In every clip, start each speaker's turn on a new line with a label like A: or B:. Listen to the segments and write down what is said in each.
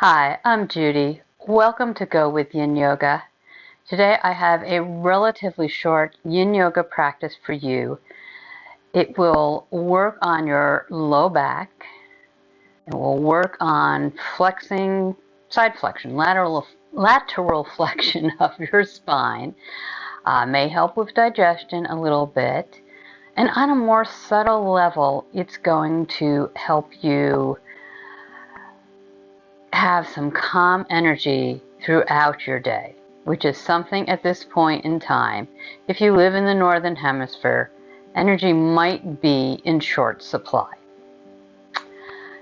A: Hi, I'm Judy. Welcome to Go with Yin Yoga. Today I have a relatively short Yin Yoga practice for you. It will work on your low back. It will work on flexing, side flexion, lateral flexion of your spine. May help with digestion a little bit. And on a more subtle level, it's going to help you have some calm energy throughout your day, which is something at this point in time. If you live in the Northern Hemisphere, energy might be in short supply.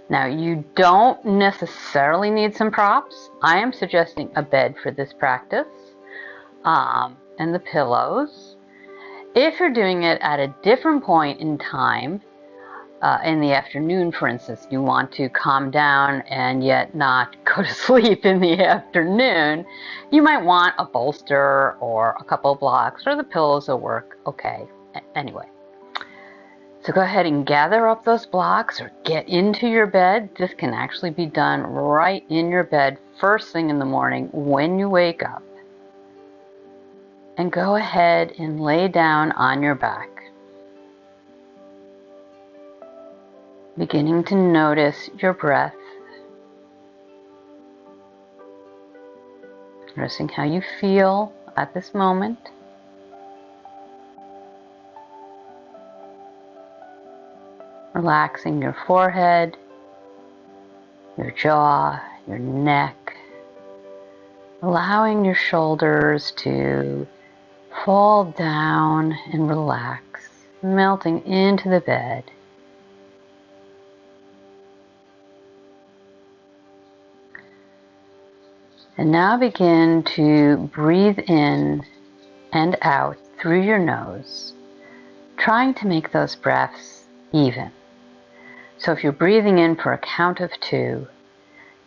A: Now, you don't necessarily need some props. I am suggesting a bed for this practice, and the pillows. If you're doing it at a different point in time, in the afternoon, for instance, you want to calm down and yet not go to sleep in the afternoon, you might want a bolster or a couple of blocks, or the pillows will work okay. Anyway, so go ahead and gather up those blocks or get into your bed. This can actually be done right in your bed first thing in the morning when you wake up. And go ahead and lay down on your back. Beginning to notice your breath. Noticing how you feel at this moment. Relaxing your forehead, your jaw, your neck. Allowing your shoulders to fall down and relax, melting into the bed. And now begin to breathe in and out through your nose, trying to make those breaths even. So if you're breathing in for a count of 2,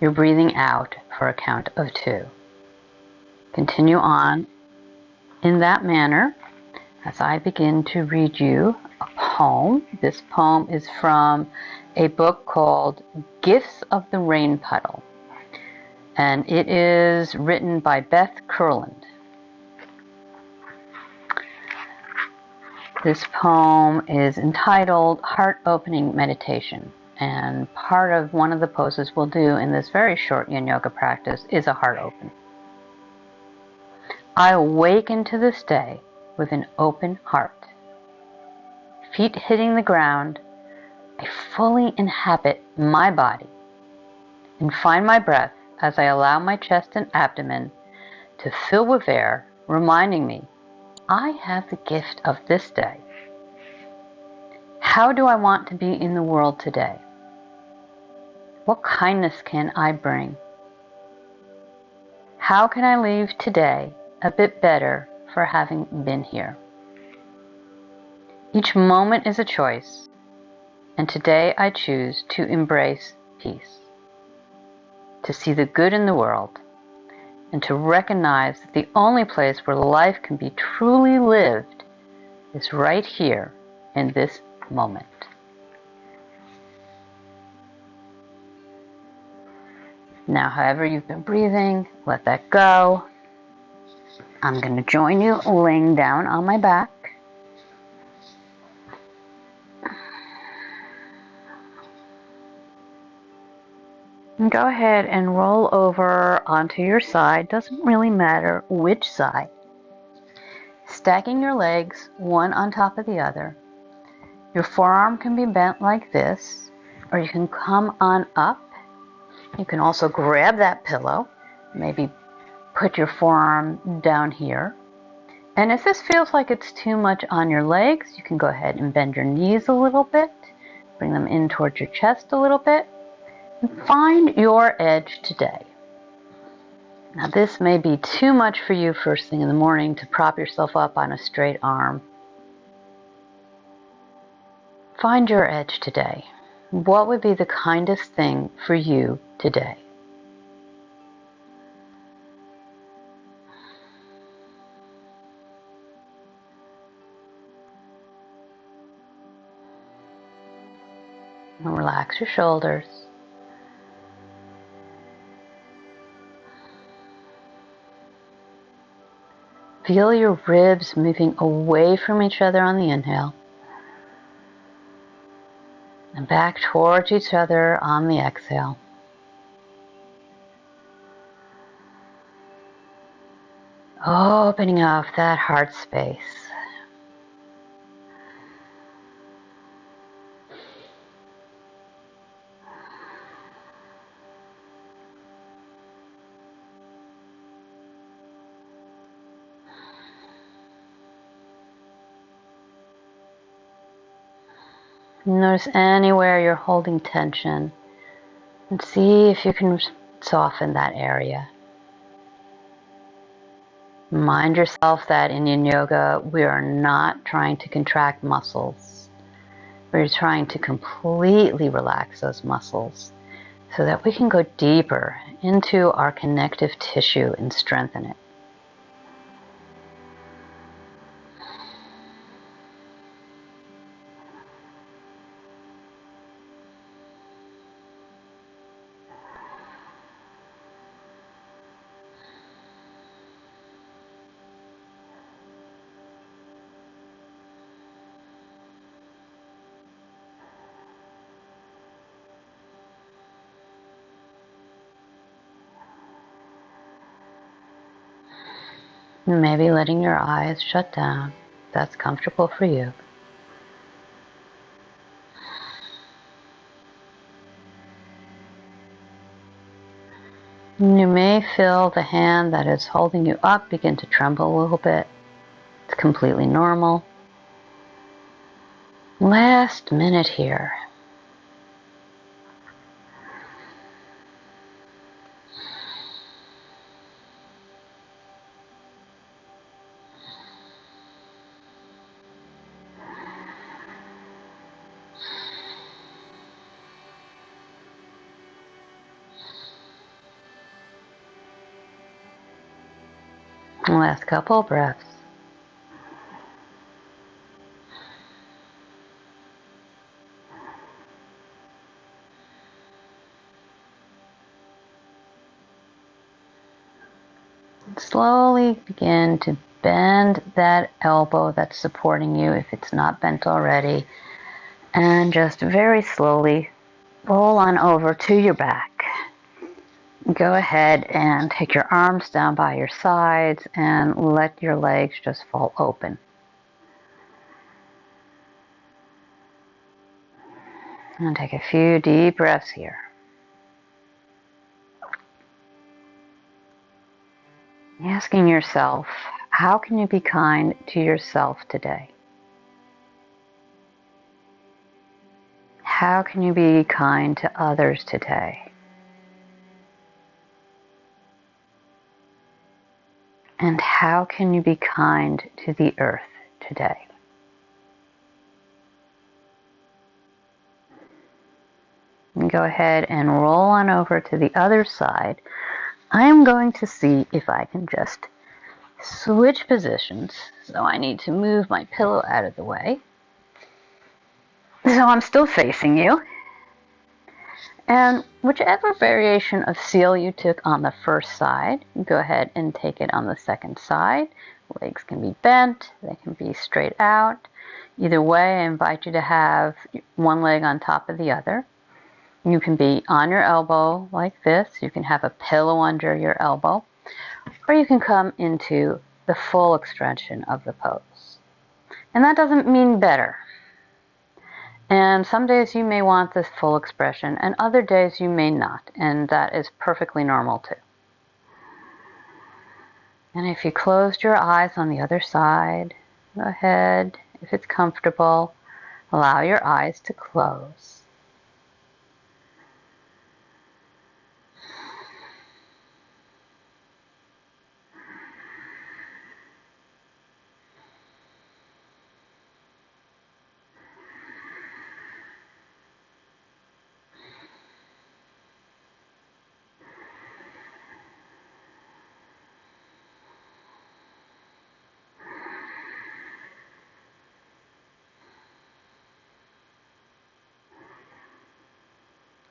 A: you're breathing out for a count of 2. Continue on in that manner as I begin to read you a poem. This poem is from a book called Gifts of the Rain Puddle, and it is written by Beth Kurland. This poem is entitled Heart Opening Meditation, and part of one of the poses we'll do in this very short Yin Yoga practice is a heart open. I awaken to this day with an open heart. Feet hitting the ground, I fully inhabit my body and find my breath as I allow my chest and abdomen to fill with air, reminding me I have the gift of this day. How do I want to be in the world today? What kindness can I bring? How can I leave today a bit better for having been here? Each moment is a choice, and today I choose to embrace peace, to see the good in the world, and to recognize that the only place where life can be truly lived is right here in this moment. Now, however you've been breathing, let that go. I'm going to join you laying down on my back. And go ahead and roll over onto your side. Doesn't really matter which side. Stacking your legs one on top of the other. Your forearm can be bent like this, or you can come on up. You can also grab that pillow, maybe put your forearm down here. And if this feels like it's too much on your legs, you can go ahead and bend your knees a little bit, bring them in towards your chest a little bit, and find your edge today. Now, this may be too much for you first thing in the morning to prop yourself up on a straight arm. Find your edge today. What would be the kindest thing for you today? And relax your shoulders. Feel your ribs moving away from each other on the inhale and back towards each other on the exhale. Opening up that heart space. Notice anywhere you're holding tension and see if you can soften that area. Remind yourself that in Yin Yoga, we are not trying to contract muscles. We're trying to completely relax those muscles so that we can go deeper into our connective tissue and strengthen it. Maybe letting your eyes shut down, if that's comfortable for you. You may feel the hand that is holding you up begin to tremble a little bit. It's completely normal. Last minute here. Last couple breaths. Slowly begin to bend that elbow that's supporting you if it's not bent already, and just very slowly roll on over to your back. Go ahead and take your arms down by your sides and let your legs just fall open. And take a few deep breaths here. Asking yourself, how can you be kind to yourself today? How can you be kind to others today? And how can you be kind to the earth today? And go ahead and roll on over to the other side. I am going to see if I can just switch positions. So I need to move my pillow out of the way. So I'm still facing you. And whichever variation of seal you took on the first side, go ahead and take it on the second side. Legs can be bent, they can be straight out. Either way, I invite you to have one leg on top of the other. You can be on your elbow like this. You can have a pillow under your elbow. Or you can come into the full extension of the pose. And that doesn't mean better. And some days you may want this full expression, and other days you may not, and that is perfectly normal too. And if you closed your eyes on the other side, go ahead, if it's comfortable, allow your eyes to close.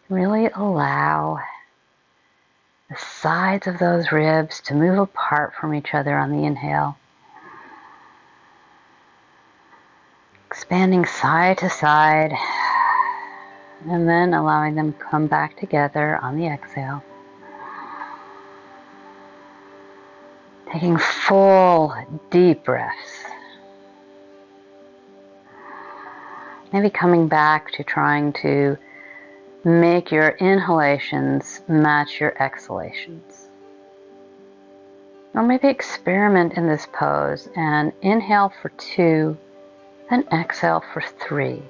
A: Really allow the sides of those ribs to move apart from each other on the inhale. expanding side to side, and then allowing them to come back together on the exhale. Taking full, deep breaths. Maybe coming back to trying to make your inhalations match your exhalations. Or maybe experiment in this pose and inhale for 2, then exhale for 3.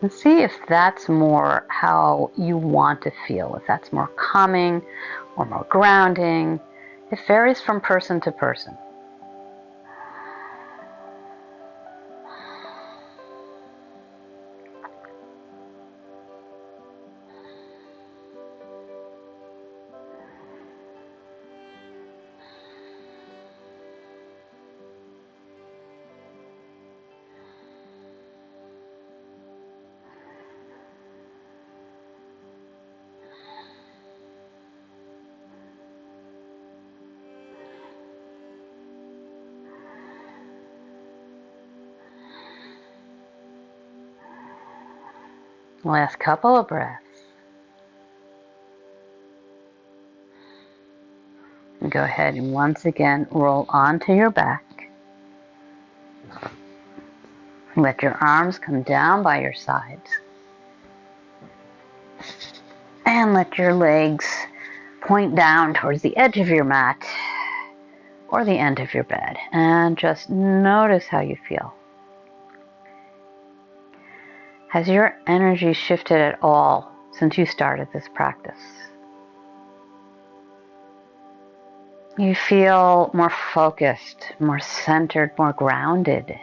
A: And see if that's more how you want to feel, if that's more calming or more grounding. It varies from person to person. Last couple of breaths. And go ahead and once again roll onto your back. Let your arms come down by your sides. And let your legs point down towards the edge of your mat or the end of your bed. And just notice how you feel. Has your energy shifted at all since you started this practice? You feel more focused, more centered, more grounded.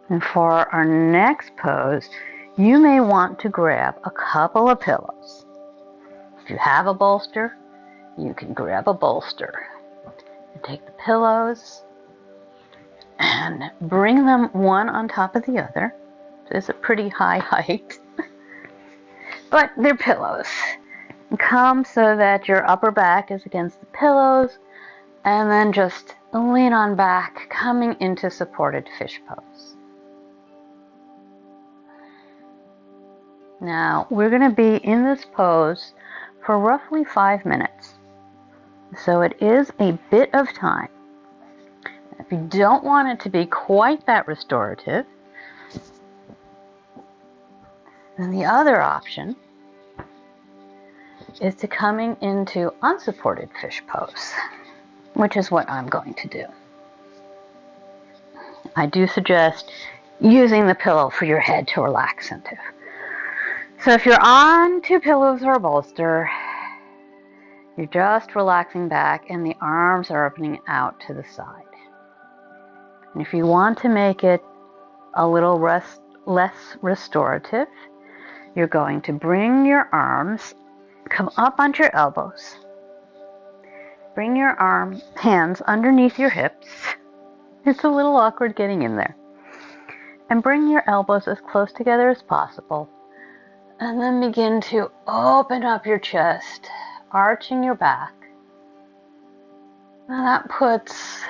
A: And for our next pose, you may want to grab a couple of pillows. If you have a bolster, you can grab a bolster. And take the pillows and bring them one on top of the other. It's a pretty high height, but they're pillows. And come so that your upper back is against the pillows, and then just lean on back, coming into supported fish pose. Now, we're going to be in this pose for roughly 5 minutes. So it is a bit of time. If you don't want it to be quite that restorative, then the other option is to coming into unsupported fish pose, which is what I'm going to do. I do suggest using the pillow for your head to relax into. So if you're on 2 pillows or a bolster, you're just relaxing back and the arms are opening out to the side. And if you want to make it a little less restorative, you're going to bring your arms, come up onto your elbows, bring your hands underneath your hips. It's a little awkward getting in there. And bring your elbows as close together as possible. And then begin to open up your chest, arching your back. Now that puts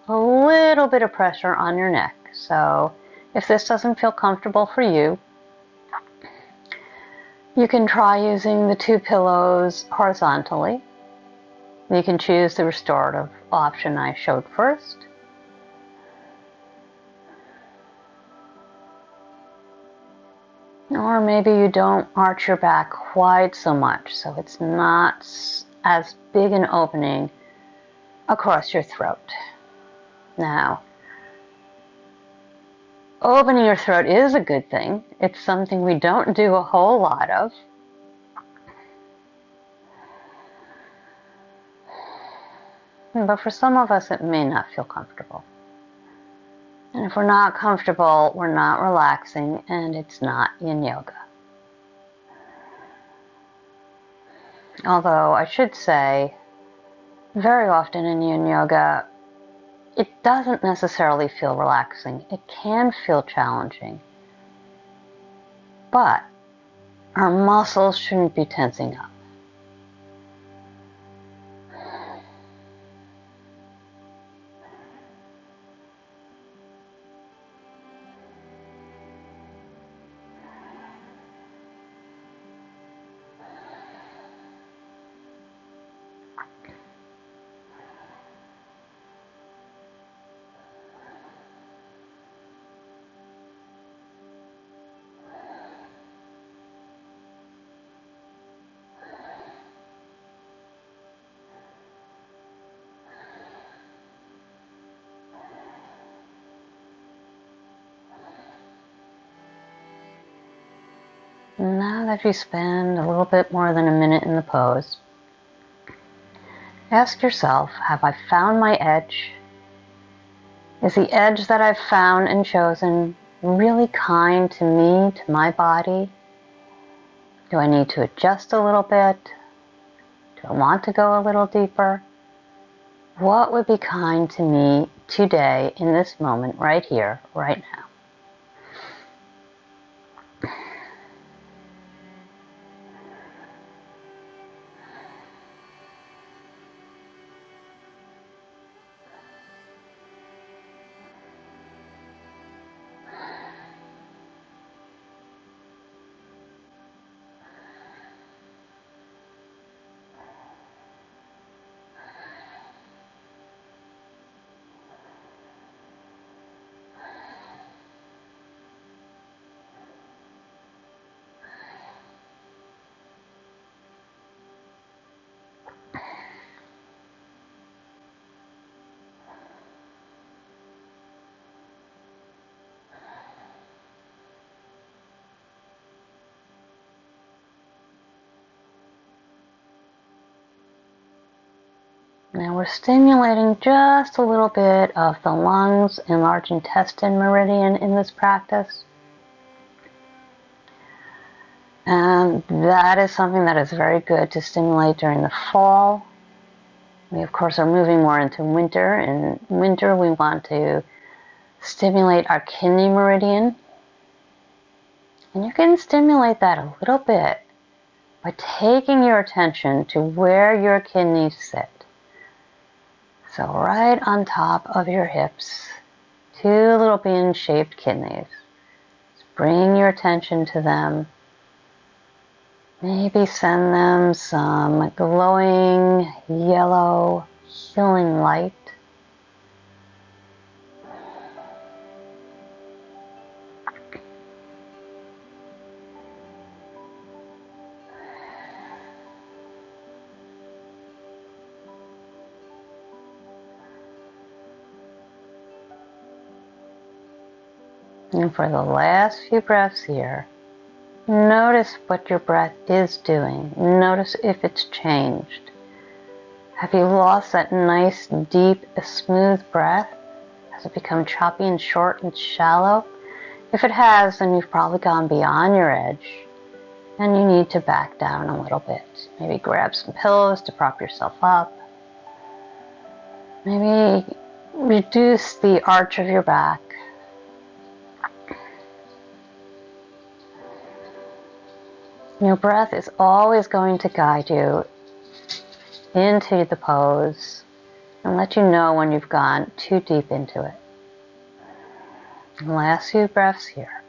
A: a little bit of pressure on your neck. So if this doesn't feel comfortable for you, you can try using the 2 pillows horizontally. You can choose the restorative option I showed first. Or maybe you don't arch your back quite so much, so it's not as big an opening across your throat. Now, opening your throat is a good thing. It's something we don't do a whole lot of. But for some of us, it may not feel comfortable. And if we're not comfortable, we're not relaxing, and it's not Yin Yoga. Although I should say, very often in Yin Yoga, it doesn't necessarily feel relaxing. It can feel challenging. But our muscles shouldn't be tensing up. Now that you spend a little bit more than a minute in the pose, ask yourself, have I found my edge? Is the edge that I've found and chosen really kind to me, to my body? Do I need to adjust a little bit? Do I want to go a little deeper? What would be kind to me today in this moment, right here, right now? Now we're stimulating just a little bit of the lungs and large intestine meridian in this practice. And that is something that is very good to stimulate during the fall. We, of course, are moving more into winter. In winter, we want to stimulate our kidney meridian. And you can stimulate that a little bit by taking your attention to where your kidneys sit. So right on top of your hips, two little bean-shaped kidneys. Just bring your attention to them. Maybe send them some glowing yellow healing light. And for the last few breaths here, notice what your breath is doing. Notice if it's changed. Have you lost that nice, deep, smooth breath? Has it become choppy and short and shallow? If it has, then you've probably gone beyond your edge and you need to back down a little bit. Maybe grab some pillows to prop yourself up. Maybe reduce the arch of your back. Your breath is always going to guide you into the pose and let you know when you've gone too deep into it. Last few breaths here.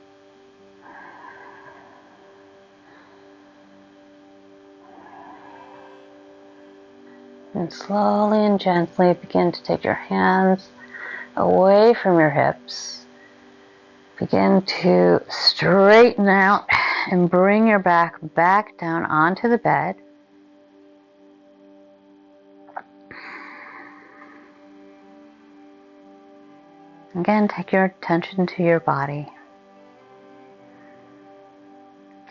A: And slowly and gently begin to take your hands away from your hips. Begin to straighten out and bring your back down onto the bed. Again, take your attention to your body.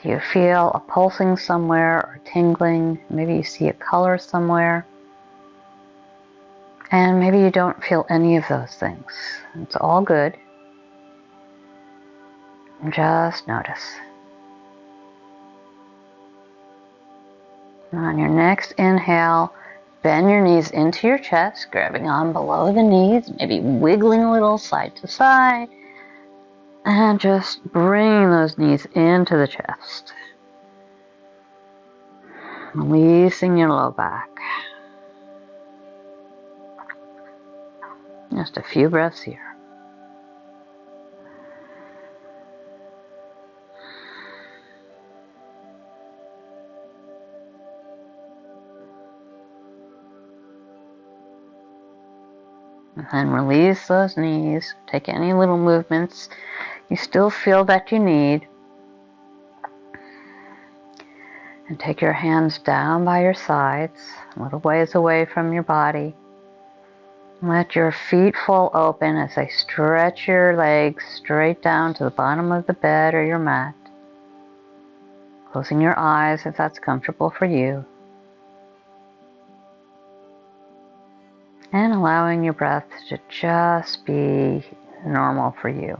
A: Do you feel a pulsing somewhere or tingling? Maybe you see a color somewhere. And maybe you don't feel any of those things. It's all good. Just notice. On your next inhale, bend your knees into your chest, grabbing on below the knees, maybe wiggling a little side to side, and just bringing those knees into the chest. Releasing your low back. Just a few breaths here. And then release those knees. Take any little movements you still feel that you need. And take your hands down by your sides, a little ways away from your body. Let your feet fall open as they stretch your legs straight down to the bottom of the bed or your mat. closing your eyes if that's comfortable for you, and allowing your breath to just be normal for you.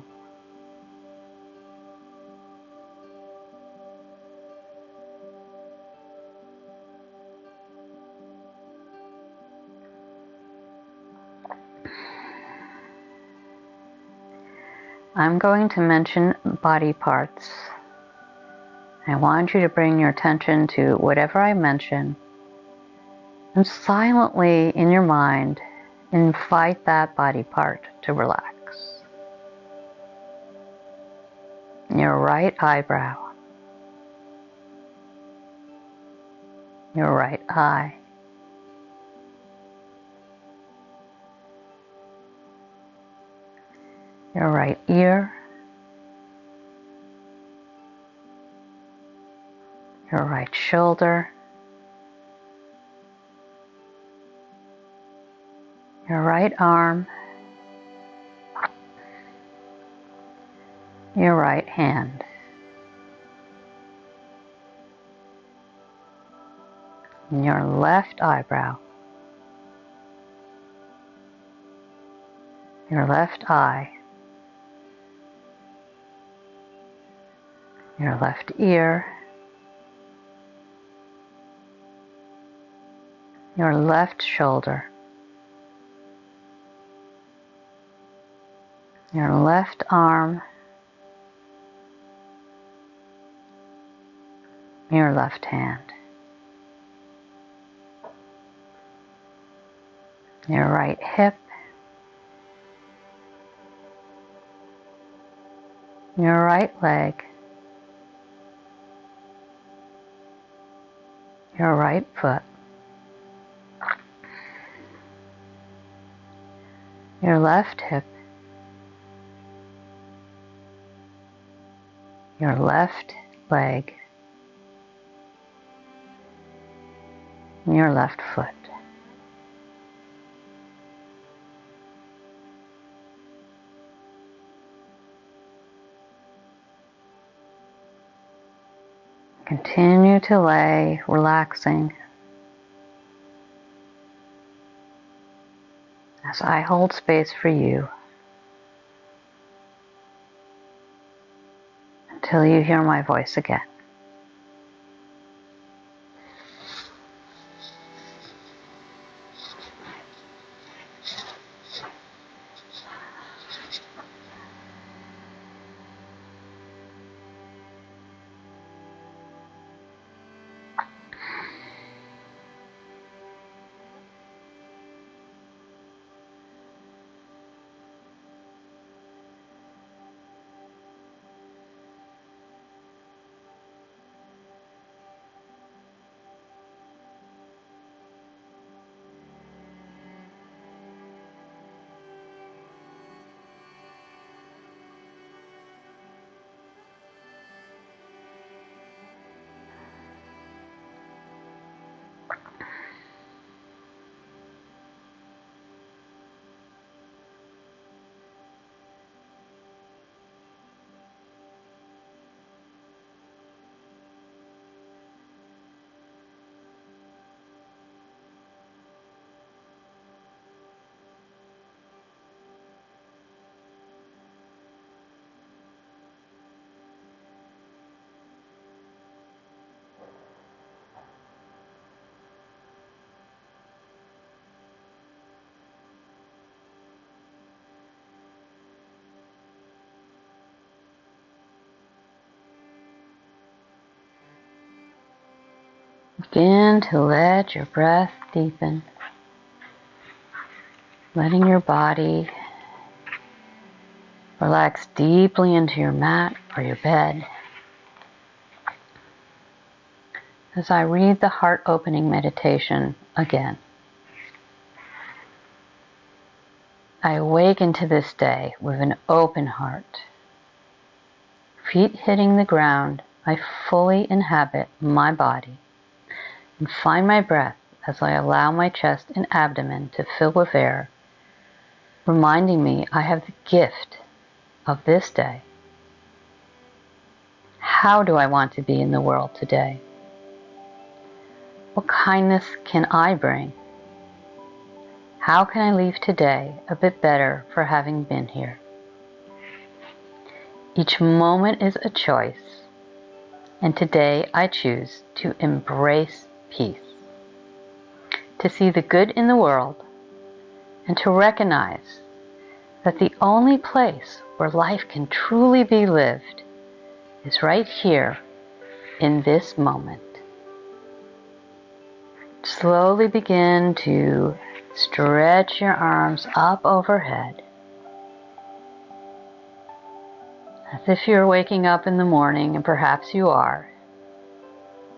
A: I'm going to mention body parts. I want you to bring your attention to whatever I mention and silently in your mind invite that body part to relax. Your right eyebrow, your right eye, your right ear, your right shoulder, your right arm, your right hand, and your left eyebrow, your left eye, your left ear, your left shoulder, your left arm, your left hand, your right hip, your right leg, your right foot, your left hip, your left leg, and your left foot. Continue to lay, relaxing, as I hold space for you until you hear my voice again. Begin to let your breath deepen, letting your body relax deeply into your mat or your bed. As I read the heart opening meditation again, I awaken to this day with an open heart. Feet hitting the ground, I fully inhabit my body and find my breath as I allow my chest and abdomen to fill with air, reminding me I have the gift of this day. How do I want to be in the world today? What kindness can I bring? How can I leave today a bit better for having been here? Each moment is a choice, and today I choose to embrace peace, to see the good in the world, and to recognize that the only place where life can truly be lived is right here in this moment. Slowly begin to stretch your arms up overhead, as if you're waking up in the morning, and perhaps you are.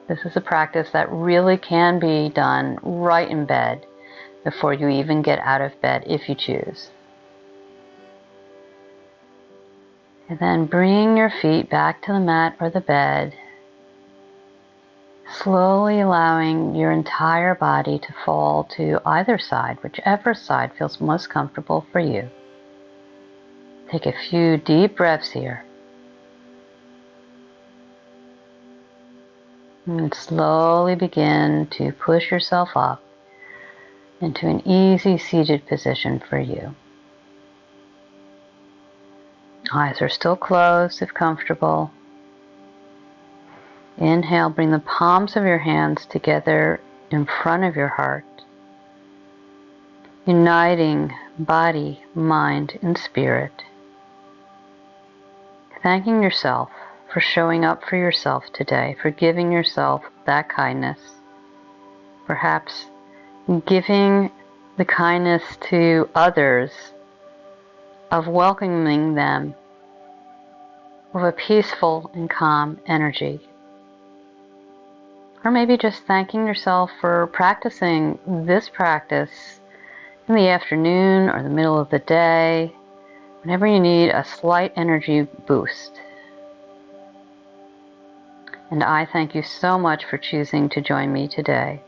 A: This is a practice that really can be done right in bed before you even get out of bed if you choose. And then bring your feet back to the mat or the bed, slowly allowing your entire body to fall to either side, whichever side feels most comfortable for you. Take a few deep breaths here. And slowly begin to push yourself up into an easy seated position for you. Eyes are still closed if comfortable. Inhale, bring the palms of your hands together in front of your heart, uniting body, mind, and spirit. Thanking yourself for showing up for yourself today, for giving yourself that kindness. Perhaps giving the kindness to others of welcoming them with a peaceful and calm energy. Or maybe just thanking yourself for practicing this practice in the afternoon or the middle of the day, whenever you need a slight energy boost. And I thank you so much for choosing to join me today.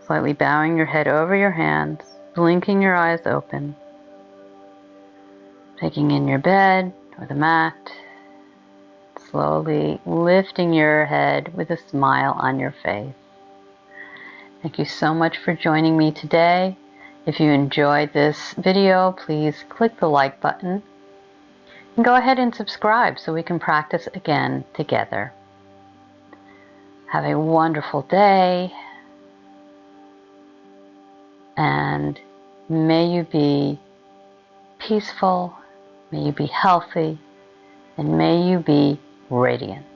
A: Slightly bowing your head over your hands, blinking your eyes open, taking in your bed or the mat, slowly lifting your head with a smile on your face. Thank you so much for joining me today. If you enjoyed this video, please click the like button and go ahead and subscribe so we can practice again together. Have a wonderful day, and may you be peaceful, may you be healthy, and may you be radiant.